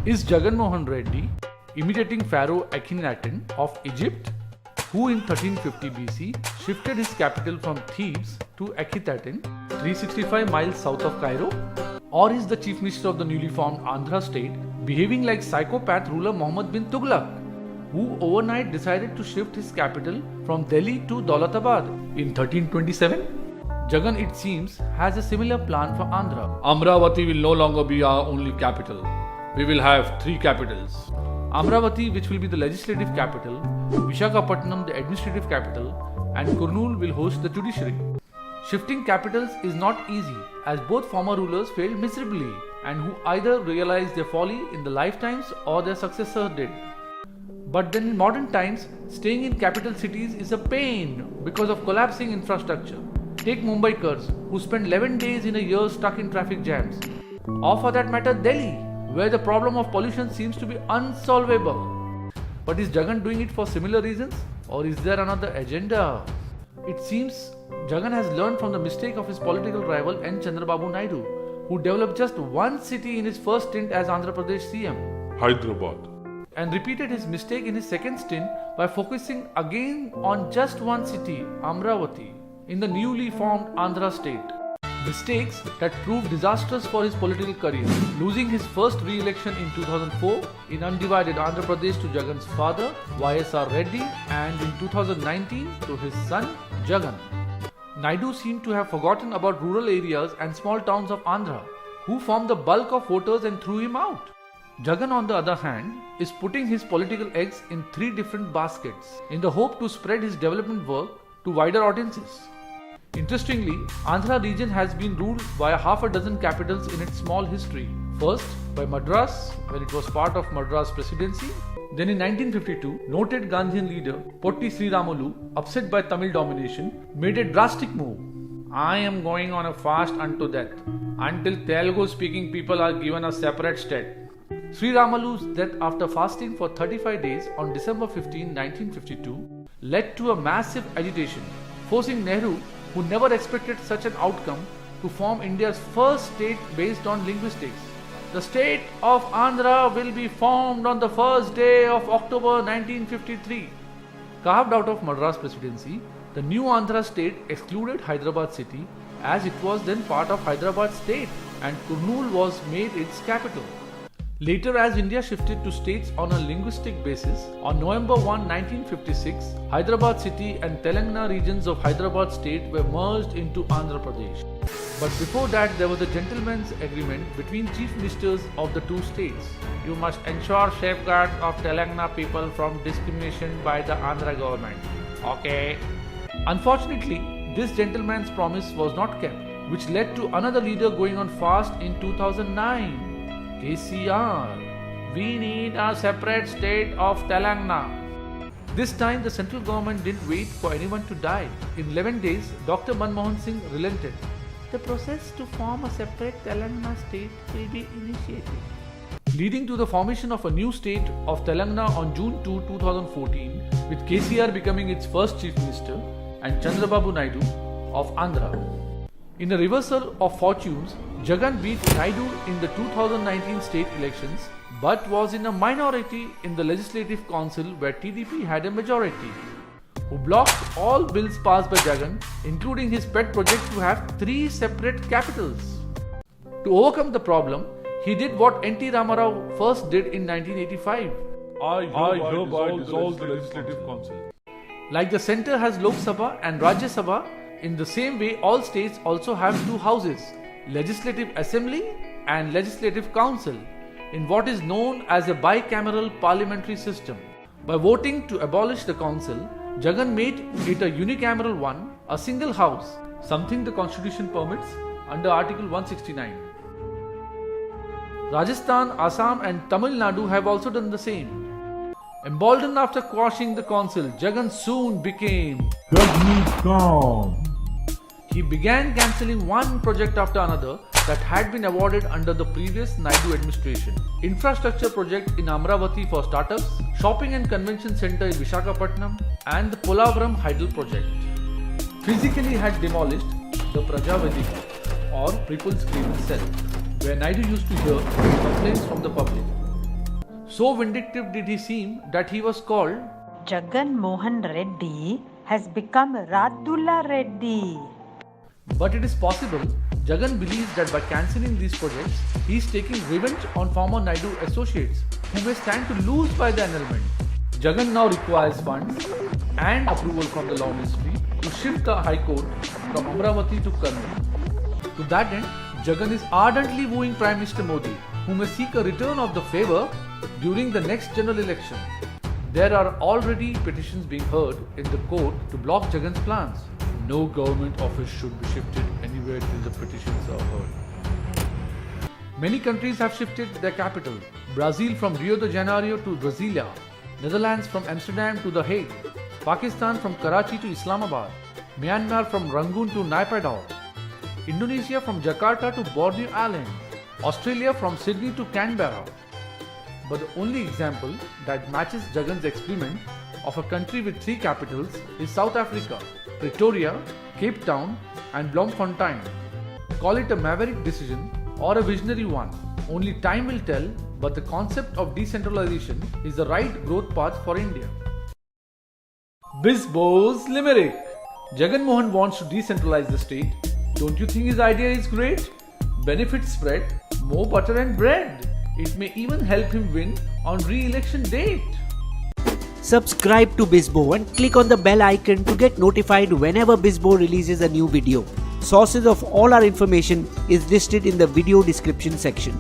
Is Jagan Mohan Reddy imitating Pharaoh Akhenaten of Egypt, who in 1350 BC shifted his capital from Thebes to Akhenaten, 365 miles south of Cairo? Or is the chief minister of the newly formed Andhra state behaving like psychopath ruler Muhammad bin Tughlaq, who overnight decided to shift his capital from Delhi to Daulatabad in 1327? Jagan, it seems, has a similar plan for Andhra. Amravati will no longer be our only capital. We will have 3 capitals. Amravati, which will be the legislative capital, Visakhapatnam the administrative capital, and Kurnool will host the judiciary. Shifting capitals is not easy, as both former rulers failed miserably and who either realized their folly in the lifetimes or their successor did. But then in modern times, staying in capital cities is a pain because of collapsing infrastructure. Take Mumbaikars, who spend 11 days in a year stuck in traffic jams. Or for that matter, Delhi, where the problem of pollution seems to be unsolvable. But is Jagan doing it for similar reasons, or is there another agenda? It seems Jagan has learned from the mistake of his political rival N. Chandrababu Naidu, who developed just one city in his first stint as Andhra Pradesh CM, Hyderabad, and repeated his mistake in his second stint by focusing again on just one city, Amravati, in the newly formed Andhra state. Mistakes that proved disastrous for his political career, losing his first re-election in 2004 in undivided Andhra Pradesh to Jagan's father, YSR Reddy, and in 2019 to his son, Jagan. Naidu seemed to have forgotten about rural areas and small towns of Andhra, who formed the bulk of voters and threw him out. Jagan, on the other hand, is putting his political eggs in 3 different baskets in the hope to spread his development work to wider audiences. Interestingly, Andhra region has been ruled by half a dozen capitals in its small history. First, by Madras, when it was part of Madras Presidency. Then in 1952, noted Gandhian leader Potti Sri Ramalu, upset by Tamil domination, made a drastic move. I am going on a fast unto death, until Telugu-speaking people are given a separate state. Sri Ramalu's death after fasting for 35 days on December 15, 1952, led to a massive agitation, forcing Nehru, who never expected such an outcome, to form India's first state based on linguistics. The state of Andhra will be formed on the first day of October 1953. Carved out of Madras Presidency, the new Andhra state excluded Hyderabad city, as it was then part of Hyderabad state, and Kurnool was made its capital. Later, as India shifted to states on a linguistic basis, on November 1, 1956, Hyderabad city and Telangana regions of Hyderabad state were merged into Andhra Pradesh. But before that, there was a gentleman's agreement between chief ministers of the 2 states. You must ensure safeguards of Telangana people from discrimination by the Andhra government. Okay. Unfortunately, this gentleman's promise was not kept, which led to another leader going on fast in 2009. KCR. We need a separate state of Telangana. This time the central government didn't wait for anyone to die. In 11 days, Dr. Manmohan Singh relented. The process to form a separate Telangana state will be initiated, leading to the formation of a new state of Telangana on June 2, 2014, with KCR becoming its first chief minister and Chandrababu Naidu of Andhra. In a reversal of fortunes, Jagan beat Naidu in the 2019 state elections, but was in a minority in the Legislative Council where TDP had a majority, who blocked all bills passed by Jagan, including his pet project to have 3 separate capitals. To overcome the problem, he did what N.T. Ramarao first did in 1985. I hereby dissolve the Legislative Council. Like the centre has Lok Sabha and Rajya Sabha, in the same way all states also have 2 houses, Legislative Assembly and Legislative Council, in what is known as a bicameral parliamentary system. By voting to abolish the council, Jagan made it a unicameral one, a single house, something the constitution permits under Article 169. Rajasthan, Assam and Tamil Nadu have also done the same. Emboldened after quashing the council, Jagan soon became Jaganikanth. He began cancelling one project after another that had been awarded under the previous Naidu administration. Infrastructure project in Amravati for startups, shopping and convention center in Visakhapatnam, and the Polavaram Hydel project. Physically had demolished the Prajavedika or People's Grievance Cell, where Naidu used to hear complaints from the public. So vindictive did he seem that he was called Jagan Mohan Reddy has become Raddula Reddy. But it is possible Jagan believes that by cancelling these projects, he is taking revenge on former Naidu associates who may stand to lose by the annulment. Jagan now requires funds and approval from the Law Ministry to shift the High Court from Amravati to Kurnool. To that end, Jagan is ardently wooing Prime Minister Modi, who may seek a return of the favour during the next general election. There are already petitions being heard in the court to block Jagan's plans. No government office should be shifted anywhere till the petitions are heard. Many countries have shifted their capital. Brazil from Rio de Janeiro to Brasilia, Netherlands from Amsterdam to The Hague, Pakistan from Karachi to Islamabad, Myanmar from Rangoon to Naypyidaw, Indonesia from Jakarta to Borneo Island, Australia from Sydney to Canberra. But the only example that matches Jagan's experiment of a country with 3 capitals is South Africa, Pretoria, Cape Town and Bloemfontein. Call it a maverick decision or a visionary one. Only time will tell, but the concept of decentralization is the right growth path for India. Bizbo's Limerick. Jagan Mohan wants to decentralize the state. Don't you think his idea is great? Benefits spread, more butter and bread. It may even help him win on re-election date. Subscribe to Bizbo and click on the bell icon to get notified whenever Bizbo releases a new video. Sources of all our information is listed in the video description section.